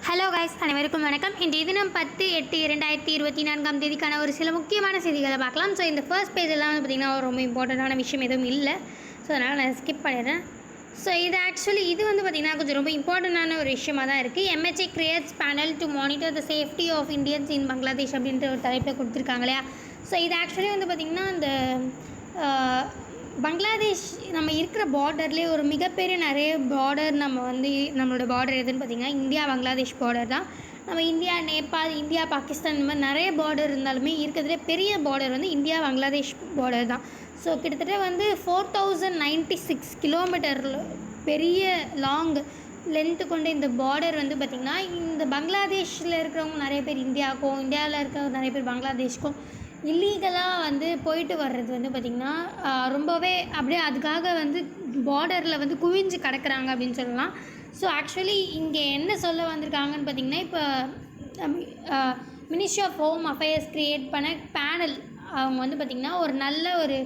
Hello guys, அனைவருக்கும் வணக்கம். இன்றைய தினம் 10/8/2024 ஒரு சில முக்கியமான செய்திகளை பார்க்கலாம். ஸோ இந்த ஃபர்ஸ்ட் பேஜெல்லாம் பார்த்திங்கன்னா ரொம்ப இம்பார்ட்டண்ட்டான விஷயம் எதுவும் இல்லை. ஸோ அதனால் நான் ஸ்கிப் பண்ணிடுறேன். ஸோ இது பார்த்திங்கன்னா கொஞ்சம் ரொம்ப இம்பார்ட்டண்ட்டான ஒரு விஷயமாக தான் இருக்குது. MHA creates panel to monitor the safety of Indians in Bangladesh அப்படின்ற ஒரு தலைப்பில் கொடுத்துருக்காங்க இல்லையா. ஸோ இது பார்த்திங்கன்னா இந்த பங்களாதேஷ் நம்ம இருக்கிற பார்டர்லேயே ஒரு மிகப்பெரிய நிறைய பார்டர் நம்மளோட பார்டர் எதுன்னு பார்த்திங்கன்னா இந்தியா பங்களாதேஷ் பார்டர் தான். நம்ம இந்தியா நேபாள், இந்தியா பாகிஸ்தான் இந்த மாதிரி நிறைய பார்டர் இருந்தாலுமே இருக்கிறதுலே பெரிய பார்டர் இந்தியா பங்களாதேஷ் பார்டர் தான். ஸோ கிட்டத்தட்ட 4096 கிலோமீட்டர் பெரிய லாங் லென்த்து கொண்ட இந்த பார்டர் பார்த்திங்கன்னா இந்த பங்களாதேஷில் இருக்கிறவங்க நிறைய பேர் இந்தியாவுக்கும், இந்தியாவில் இருக்கிற நிறைய பேர் பங்களாதேஷ்க்கும் இல்லீகலாக போயிட்டு வர்றது பார்த்திங்கன்னா ரொம்பவே அப்படியே அதுக்காக பார்டரில் குவிஞ்சு கிடக்குறாங்க அப்படின்னு சொல்லலாம். ஸோ ஆக்சுவலி இங்கே என்ன சொல்ல வந்திருக்காங்கன்னு பார்த்திங்கன்னா, இப்போ ministry of home affairs create பண்ண பேனல் அவங்க பார்த்திங்கன்னா ஒரு நல்ல ஒரு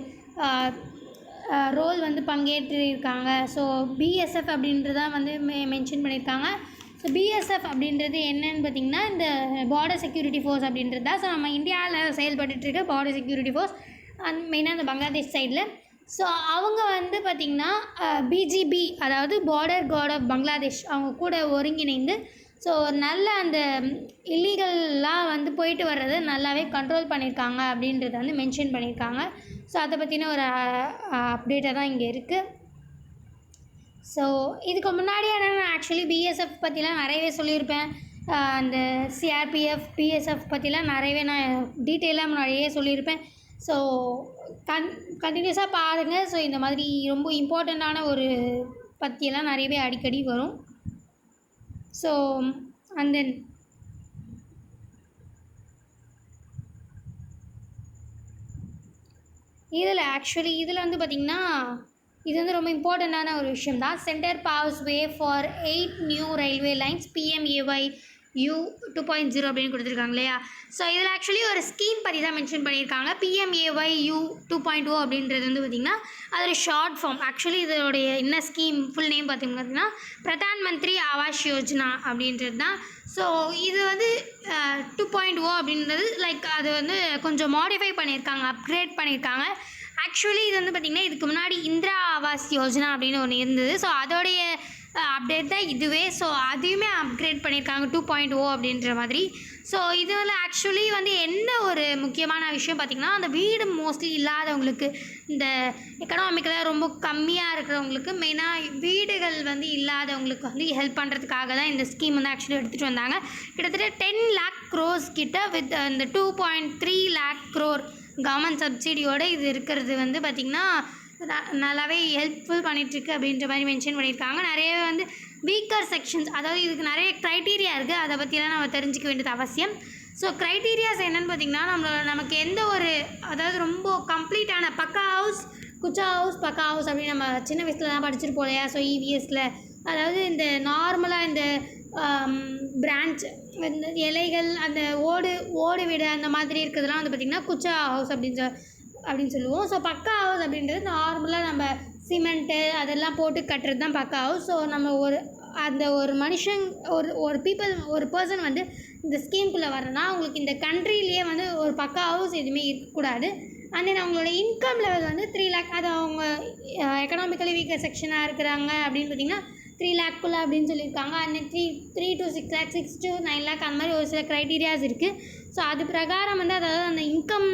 ரோல் பங்கேற்றிருக்காங்க. ஸோ BSF அப்படின்றதான் மென்ஷன் பண்ணியிருக்காங்க. ஸோ BSF அப்படின்றது என்னன்னு பார்த்திங்கன்னா இந்த பார்டர் செக்யூரிட்டி ஃபோர்ஸ் அப்படின்றது தான். ஸோ நம்ம இந்தியாவில் செயல்பட்டுருக்க பார்டர் செக்யூரிட்டி ஃபோர்ஸ் மெயினாக இந்த பங்களாதேஷ் சைடில். ஸோ அவங்க பார்த்திங்கன்னா BGB அதாவது பார்டர் கார்ட் ஆஃப் பங்களாதேஷ் அவங்க கூட ஒருங்கிணைந்து ஸோ நல்ல அந்த இல்லீகலாக போயிட்டு வர்றதை நல்லாவே கண்ட்ரோல் பண்ணியிருக்காங்க அப்படின்றத மென்ஷன் பண்ணியிருக்காங்க. ஸோ அதை பற்றின ஒரு அப்டேட்டாக தான் இங்கே இருக்குது. ஸோ இதுக்கு முன்னாடியே நான் ஆக்சுவலி BSF பற்றிலாம் நிறையவே சொல்லியிருப்பேன். அந்த CRPF BSF பற்றிலாம் நிறையவே நான் டீட்டெயிலாக முன்னாடியே சொல்லியிருப்பேன். ஸோ கண்டினியூஸாக பாருங்கள். ஸோ இந்த மாதிரி ரொம்ப இம்பார்ட்டண்ட்டான ஒரு பற்றியெல்லாம் நிறையவே அடிக்கடி வரும். ஸோ அண்ட் தென் இதில் பார்த்திங்கன்னா இது ரொம்ப இம்பார்ட்டண்ட்டான ஒரு விஷயம் தான். Centre paves way for 8 new railway lines PMAYU 2.0 அப்படின்னு கொடுத்துருக்காங்க இல்லையா. ஸோ இதில் ஆக்சுவலி ஒரு ஸ்கீம் பற்றி தான் மென்ஷன் பண்ணியிருக்காங்க. PMAYU 2.0 அப்படின்றது பார்த்திங்கன்னா அது ஒரு ஷார்ட் ஃபார்ம். ஆக்சுவலி இதோடைய என்ன ஸ்கீம் ஃபுல் நேம் பார்த்திங்கன்னா பிரதான் மந்திரி ஆவாஸ் யோஜனா அப்படின்றது தான். ஸோ இது 2.0 அப்படின்றது லைக் அது கொஞ்சம் மாடிஃபை பண்ணியிருக்காங்க, அப்கிரேட் பண்ணியிருக்காங்க. ஆக்சுவலி இது பார்த்திங்கன்னா இதுக்கு முன்னாடி இந்திரா ஆவாஸ் யோஜனா அப்படின்னு ஒன்று இருந்தது. ஸோ அதோடைய அப்டேட் தான் இதுவே. ஸோ அதையுமே அப்கிரேட் பண்ணியிருக்காங்க 2.0 அப்படின்ற மாதிரி. ஸோ இதில் ஆக்சுவலி என்ன ஒரு முக்கியமான விஷயம் பார்த்திங்கன்னா, அந்த வீடு மோஸ்ட்லி இல்லாதவங்களுக்கு, இந்த எக்கனாமிக்கலாக ரொம்ப கம்மியாக இருக்கிறவங்களுக்கு, மெயினாக வீடுகள் இல்லாதவங்களுக்கு ஹெல்ப் பண்ணுறதுக்காக தான் இந்த ஸ்கீம் ஆக்சுவலி எடுத்துகிட்டு வந்தாங்க. கிட்டத்தட்ட 10 lakh crores கிட்ட வித் அந்த 2.3 lakh crore கவர்மெண்ட் சப்சிடியோடு இது இருக்கிறது பார்த்திங்கன்னா நல்லாவே ஹெல்ப்ஃபுல் பண்ணிகிட்ருக்கு அப்படின்ற மாதிரி மென்ஷன் பண்ணியிருக்காங்க. நிறைய வீக்கர் செக்ஷன்ஸ், அதாவது இதுக்கு நிறைய க்ரைட்டீரியா இருக்குது. அதை பற்றிலாம் நம்ம தெரிஞ்சிக்க வேண்டியது அவசியம். ஸோ க்ரைட்டீரியாஸ் என்னென்னு பார்த்திங்கன்னா, நமக்கு எந்த ஒரு அதாவது ரொம்ப கம்ப்ளீட்டான பக்கா ஹவுஸ், குச்சா ஹவுஸ், பக்கா ஹவுஸ் அப்படின்னு நம்ம சின்ன வயசில் தான் படிச்சிருப்போம் இல்லையா. ஸோ EVSல அதாவது இந்த நார்மலாக இந்த பிரான்ச் இந்த இலைகள் அந்த ஓடு வீடு அந்த மாதிரி இருக்கிறதுலாம் பார்த்திங்கன்னா குச்சா ஹவுஸ் அப்படின்னு சொல்லுவோம். ஸோ பக்கா ஹவுஸ் அப்படின்றது நார்மலாக நம்ம சிமெண்ட்டு அதெல்லாம் போட்டு கட்டுறது தான் பக்கா ஹவுஸ். ஸோ நம்ம ஒரு மனுஷன் ஒரு பர்சன் இந்த ஸ்கீம்குள்ளே வரணும்னா அவங்களுக்கு இந்த கண்ட்ரிலேயே ஒரு பக்கா ஹவுஸ் எதுவுமே இருக்கக்கூடாது. அண்ட் தென் அவங்களோட இன்கம் லெவல் 3 lakh, அது அவங்க எக்கனாமிக்கலி வீக்கர் செக்ஷனாக இருக்கிறாங்க அப்படின்னு பார்த்திங்கன்னா 3 lakhக்குள்ளே அப்படின்னு சொல்லியிருக்காங்க. And 3 to 6 lakh, 6 to 9 lakh அந்த மாதிரி ஒரு சில க்ரைட்டீரியாஸ் இருக்குது. ஸோ அது பிரகாரம் அதாவது அந்த இன்கம்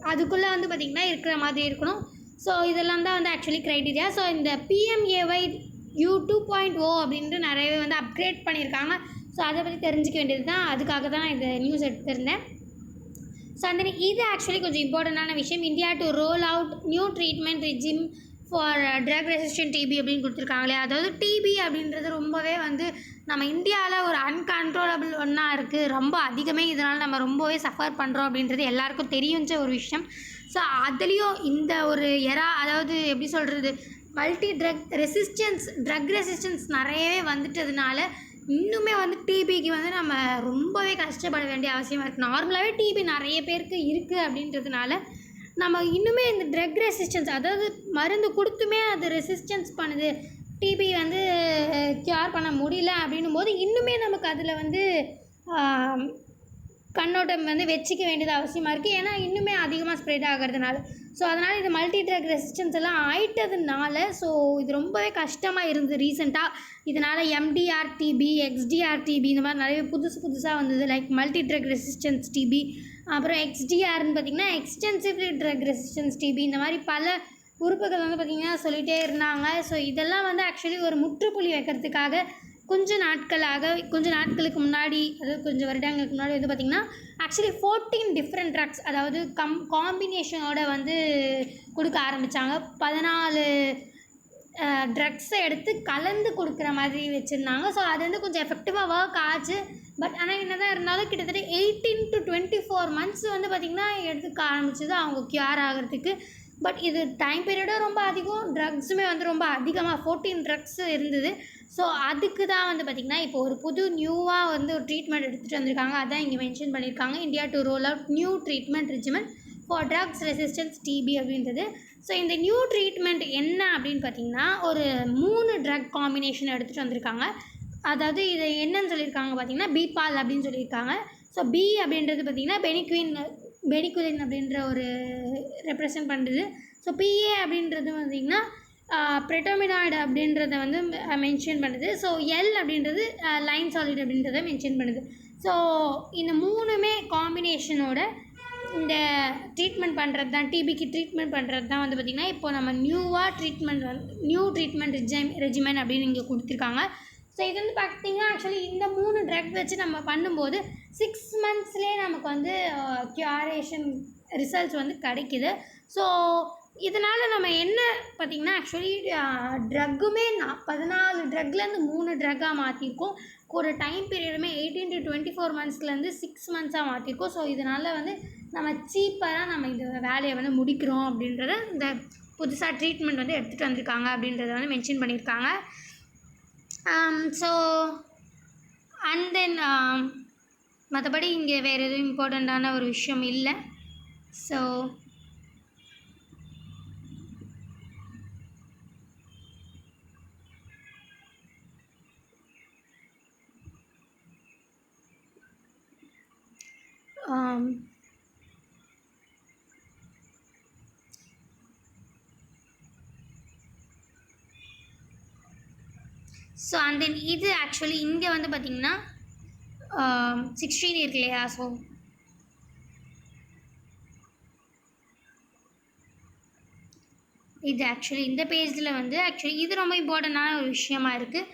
அதுக்குள்ளே பார்த்திங்கன்னா இருக்கிற மாதிரி இருக்கணும். ஸோ இதெல்லாம் தான் ஆக்சுவலி க்ரைட்டீரியா. ஸோ இந்த PMAYU 2.0 அப்படின்ட்டு நிறையவே அப்கிரேட் பண்ணியிருக்காங்க. ஸோ அதை பற்றி தெரிஞ்சிக்க வேண்டியது தான். அதுக்காக தான் நான் இந்த நியூஸ் எடுத்திருந்தேன். ஸோ அந்த இது ஆக்சுவலி கொஞ்சம் இம்பார்ட்டண்ட்டான விஷயம். India to roll out new treatment regime for drug resistant TB அப்படின்னு கொடுத்துருக்காங்களே. அதாவது TB அப்படின்றது ரொம்பவே நம்ம இந்தியாவில் ஒரு அன்கண்ட்ரோலபிள் ஒன்றா இருக்குது. ரொம்ப அதிகமே இதனால் நம்ம ரொம்பவே சஃபர் பண்ணுறோம் அப்படின்றது எல்லாருக்கும் தெரிஞ்ச ஒரு விஷயம். ஸோ அதுலேயும் இந்த ஒரு அதாவது எப்படி சொல்கிறது, மல்டி ட்ரக் ரெசிஸ்டன்ஸ் நிறையவே வந்துட்டதுனால இன்னுமே TBக்கு நம்ம ரொம்பவே கஷ்டப்பட வேண்டிய அவசியமாக இருக்குது. நார்மலாகவே TB நிறைய பேருக்கு இருக்குது அப்படின்றதுனால நம்ம இன்னுமே இந்த ட்ரக் ரெசிஸ்டன்ஸ், அதாவது மருந்து கொடுத்துமே அது ரெசிஸ்டன்ஸ் பண்ணுது, டிபி வந்து க்யூர் பண்ண முடியல அப்படின்னும் போது இன்னுமே நமக்கு அதில் வந்து கண்ணோட்டம் வந்து வச்சுக்க வேண்டியது அவசியமாக இருக்குது. ஏன்னா இன்னுமே அதிகமாக ஸ்ப்ரெட் ஆகிறதுனால. ஸோ அதனால் இது மல்டி ட்ரக் ரெசிஸ்டன்ஸ் எல்லாம் ஆயிட்டதுனால ஸோ இது ரொம்பவே கஷ்டமாக இருந்தது ரீசெண்டாக. இதனால் எம்டிஆர் டிபி, எக்ஸ்டிஆர் டிபி இந்த மாதிரி நிறைய புதுசாக வந்தது. Like multi drug resistance TB, அப்புறம் எக்ஸ்டிஆர்னு பார்த்திங்கன்னா எக்ஸ்டென்சிவ் ட்ரக் ரெசிஸ்டன்ஸ் டிபி, இந்த மாதிரி பல உறுப்புகள் வந்து பார்த்திங்கன்னா சொல்லிகிட்டே இருந்தாங்க. ஸோ இதெல்லாம் வந்து ஆக்சுவலி ஒரு முற்றுப்புள்ளி வைக்கிறதுக்காக கொஞ்ச நாட்களுக்கு முன்னாடி, அதாவது கொஞ்சம் வருடங்களுக்கு முன்னாடி வந்து பார்த்திங்கன்னா ஆக்சுவலி 14 டிஃப்ரெண்ட் ட்ரக்ஸ், அதாவது காம்பினேஷனோட வந்து கொடுக்க ஆரம்பித்தாங்க. 14 ட்ரக்ஸை எடுத்து கலந்து கொடுக்குற மாதிரி வச்சுருந்தாங்க. ஸோ அது வந்து கொஞ்சம் எஃபெக்டிவாக ஒர்க் ஆச்சு. பட் ஆனால் என்ன தான் இருந்தாலும் கிட்டத்தட்ட 18 to 24 months வந்து பார்த்திங்கன்னா எடுத்துக்க ஆரம்பிச்சது அவங்க க்யூர் ஆகிறதுக்கு. பட் இது டைம் பீரியடும் ரொம்ப அதிகம், ட்ரக்ஸுமே வந்து ரொம்ப அதிகமாக 14 ட்ரக்ஸ் இருந்தது. ஸோ அதுக்கு தான் வந்து பார்த்திங்கன்னா இப்போ ஒரு புது நியூவாக வந்து ஒரு ட்ரீட்மெண்ட் எடுத்துகிட்டு வந்திருக்காங்க. அதான் இங்கே மென்ஷன் பண்ணியிருக்காங்க, India to roll out new treatment regimen for drugs resistance TB அப்படின்றது. ஸோ இந்த நியூ ட்ரீட்மெண்ட் என்ன அப்படின்னு பார்த்திங்கன்னா ஒரு 3 ட்ரக் காம்பினேஷன் எடுத்துகிட்டு வந்திருக்காங்க. அதாவது இது என்னன்னு சொல்லியிருக்காங்க பார்த்திங்கன்னா பிபால் அப்படின்னு சொல்லியிருக்காங்க. ஸோ பி அப்படின்றது பார்த்திங்கன்னா பெனிகுலின் அப்படின்ற ஒரு ரெப்ரசன்ட் பண்ணுறது. ஸோ பிஏ அப்படின்றது பார்த்திங்கன்னா ப்ரெட்டோமினாய்டு அப்படின்றத வந்து மென்ஷன் பண்ணுது. ஸோ எல் அப்படின்றது லைன் சாலிட் அப்படின்றத மென்ஷன் பண்ணுது. ஸோ இந்த 3மே காம்பினேஷனோட இந்த ட்ரீட்மெண்ட் பண்ணுறது தான், டிபிக்கு ட்ரீட்மெண்ட் பண்ணுறது தான் வந்து பார்த்திங்கன்னா இப்போ நம்ம நியூ ட்ரீட்மெண்ட் ரெஜிமென் அப்படின்னு இங்கே கொடுத்துருக்காங்க. ஸோ இது வந்து பார்த்திங்கன்னா ஆக்சுவலி இந்த 3 ட்ரக் வச்சு நம்ம பண்ணும்போது 6 monthsலேயே நமக்கு வந்து க்யூரேஷன் ரிசல்ட்ஸ் வந்து கிடைக்கிது. ஸோ இதனால் நம்ம என்ன பார்த்திங்கன்னா ஆக்சுவலி ட்ரக்குமே 14 ட்ரக்லேருந்து 3 ட்ரக்காக மாற்றிருக்கோம். ஒரு டைம் பீரியடுமே 18 to 24 monthsலேருந்து 6 monthsஆக மாற்றிருக்கோம். ஸோ இதனால் வந்து நம்ம சீப்பராக நம்ம இந்த வேலையை வந்து முடிக்கிறோம் அப்படின்றத இந்த புதுசாக ட்ரீட்மெண்ட் வந்து எடுத்துகிட்டு வந்திருக்காங்க அப்படின்றத வந்து மென்ஷன் பண்ணியிருக்காங்க. ஸோ அண்ட் தென் மற்றபடி இங்கே வேறு எதுவும் இம்பார்ட்டண்ட்டான ஒரு விஷயம் இல்லை. ஸோ அண்ட் தென் இது ஆக்சுவலி இங்கே வந்து பார்த்திங்கன்னா 16 இருக்கு இல்லையா. ஸோ இது ஆக்சுவலி இந்த பேஜில் வந்து ஆக்சுவலி இது ரொம்ப இம்பார்ட்டண்ட்டான ஒரு விஷயமா இருக்குது.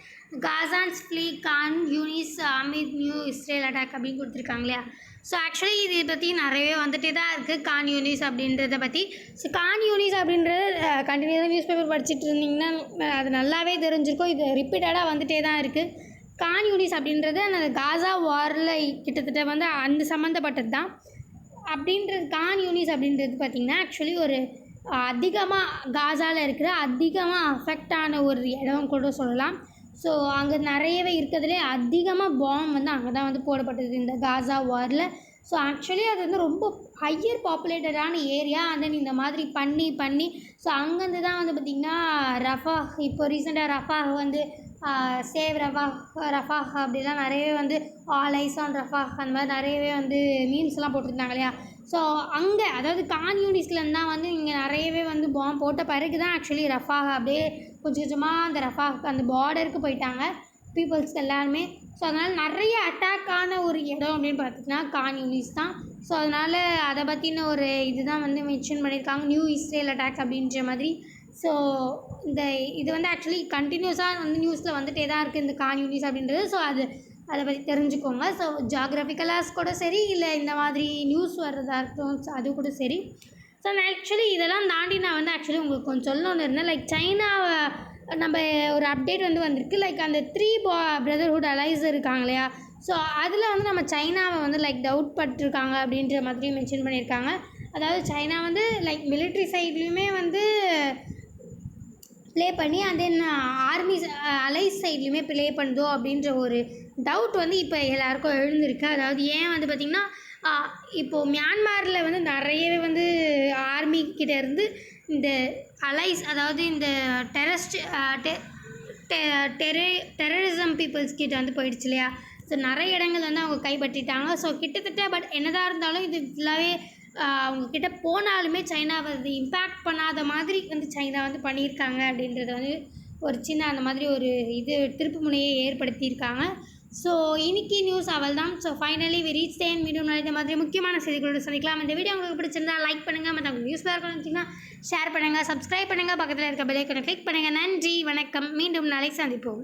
Gazans flee Khan Younis amid new Israel attack அப்படின்னு கொடுத்துருக்காங்க இல்லையா. ஸோ ஆக்சுவலி இதை பற்றி நிறையவே வந்துகிட்டே தான் இருக்குது கான் யூனிஸ் அப்படின்றத பற்றி. ஸோ கான் யூனிஸ் அப்படின்றது கண்டினியூஸாக நியூஸ் பேப்பர் படிச்சுட்டு இருந்திங்கன்னா அது நல்லாவே தெரிஞ்சிருக்கும். இது ரிப்பீட்டடாக வந்துகிட்டே தான் இருக்குது. கான் யூனிஸ் அப்படின்றது அந்த காசா வாரில் கிட்டத்தட்ட வந்து அந்த சம்மந்தப்பட்டது தான். அப்படின்றது கான் யூனிஸ் அப்படின்றது பார்த்திங்கன்னா ஆக்சுவலி ஒரு அதிகமாக காசாவில் இருக்கிற அதிகமாக அஃபெக்ட் ஆன ஒரு இடம் கூட சொல்லலாம். ஸோ அங்கே நிறையவே இருக்கிறதுலே அதிகமாக பாம் வந்து அங்கே தான் வந்து போடப்பட்டது இந்த காசா வாரில். ஸோ ஆக்சுவலி அது வந்து ரொம்ப ஹையர் பாப்புலேட்டடான ஏரியா. அண்ட் தென் இந்த மாதிரி பண்ணி ஸோ அங்கேருந்து தான் வந்து பார்த்திங்கன்னா ரஃபாஹ், இப்போ ரீசெண்டாக ரஃபாஹ் வந்து சேவ் ரஃபாஹ் அப்படிலாம் நிறையவே வந்து ஆல் ஐஸ் ஆன் ரஃபாஹ் அந்த மாதிரி நிறையவே வந்து மீம்ஸ்லாம் போட்டிருந்தாங்க இல்லையா. ஸோ அங்கே அதாவது கான் யூனிஸ்லேருந்து தான் வந்து இங்கே நிறையவே வந்து பாம் போட்ட பிறகு தான் ஆக்சுவலி ரஃபாஹ் அப்படியே கொஞ்சமாக அந்த ரஃபாஹ் அந்த பார்டருக்கு போயிட்டாங்க பீப்புள்ஸ் எல்லாருமே. ஸோ அதனால் நிறைய அட்டாக்கான ஒரு இடம் அப்படின்னு பார்த்திங்கன்னா கான் யூனிஸ் தான். ஸோ அதனால் அதை பற்றின ஒரு இதுதான் வந்து மென்ஷன் பண்ணியிருக்காங்க, நியூ இஸ்ரேல் அட்டாக் அப்படின்ற மாதிரி. ஸோ இது வந்து ஆக்சுவலி கண்டினியூஸாக வந்து நியூஸில் வந்துகிட்டே தான் இருக்குது இந்த கான் யூனிஸ் அப்படின்றது. ஸோ அதை பற்றி தெரிஞ்சுக்கோங்க. ஸோ ஜியாகிரபிக்கலாக கூட சரி, இல்லை இந்த மாதிரி நியூஸ் வர்றதா இருக்கட்டும், ஸோ அது கூட சரி. ஸோ நான் ஆக்சுவலி இதெல்லாம் தாண்டி நான் வந்து ஆக்சுவலி உங்களுக்கு கொஞ்சம் சொல்லணுன்னு இருந்தேன். லைக் சைனாவை நம்ம ஒரு அப்டேட் வந்து வந்திருக்கு. லைக் அந்த 3 பிரதர்ஹுட் அலைஸ் இருக்காங்க இல்லையா. ஸோ அதில் வந்து நம்ம சைனாவை வந்து லைக் டவுட் பட்டிருக்காங்க அப்படின்ற மாதிரி மென்ஷன் பண்ணியிருக்காங்க. அதாவது சைனா வந்து லைக் மிலிட்ரி சைட்லேயுமே வந்து ப்ளே பண்ணி அண்ட் தென் ஆர்மி அலைஸ் சைட்லேயுமே ப்ளே பண்ணுதோ அப்படின்ற ஒரு டவுட் வந்து இப்போ எல்லாேருக்கும் எழுந்திருக்கு. அதாவது ஏன் வந்து பார்த்திங்கன்னா இப்போது மியான்மரில் வந்து நிறையவே வந்து ஆர்மிக்கிட்ட இருந்து இந்த அலைஸ், அதாவது இந்த டெரரிசம் பீப்புள்ஸ் கிட்ட வந்து போயிடுச்சு இல்லையா. ஸோ நிறைய இடங்கள் வந்து அவங்க கைப்பற்றிட்டாங்க. ஸோ கிட்டத்தட்ட பட் என்னதான் இருந்தாலும் இது ஃபுல்லாகவே அவங்கக்கிட்ட போனாலுமே சைனாவை வந்து இம்பேக்ட் பண்ணாத மாதிரி வந்து சைனா வந்து பண்ணியிருக்காங்க அப்படின்றத வந்து ஒரு சின்ன அந்த மாதிரி ஒரு திருப்பு முனையை ஏற்படுத்தியிருக்காங்க. ஸோ இன்னைக்கு நியூஸ் அவள் தான். So finally we reach the end. மீண்டும் இந்த மாதிரி முக்கியமான செய்திகளோடு சந்திக்கலாம். இந்த வீடியோ உங்களுக்கு பிடிச்சிருந்தா லைக் பண்ணுங்கள், மற்ற நியூஸில் இருக்கணும்னு வச்சிங்கன்னா ஷேர் பண்ணுங்கள், சப்ஸ்கிரைப் பண்ணுங்கள், பக்கத்தில் இருக்க பெல் ஐக்கானை கிளிக் பண்ணுங்கள். நன்றி, வணக்கம். மீண்டும் நாளை சந்திப்போம்.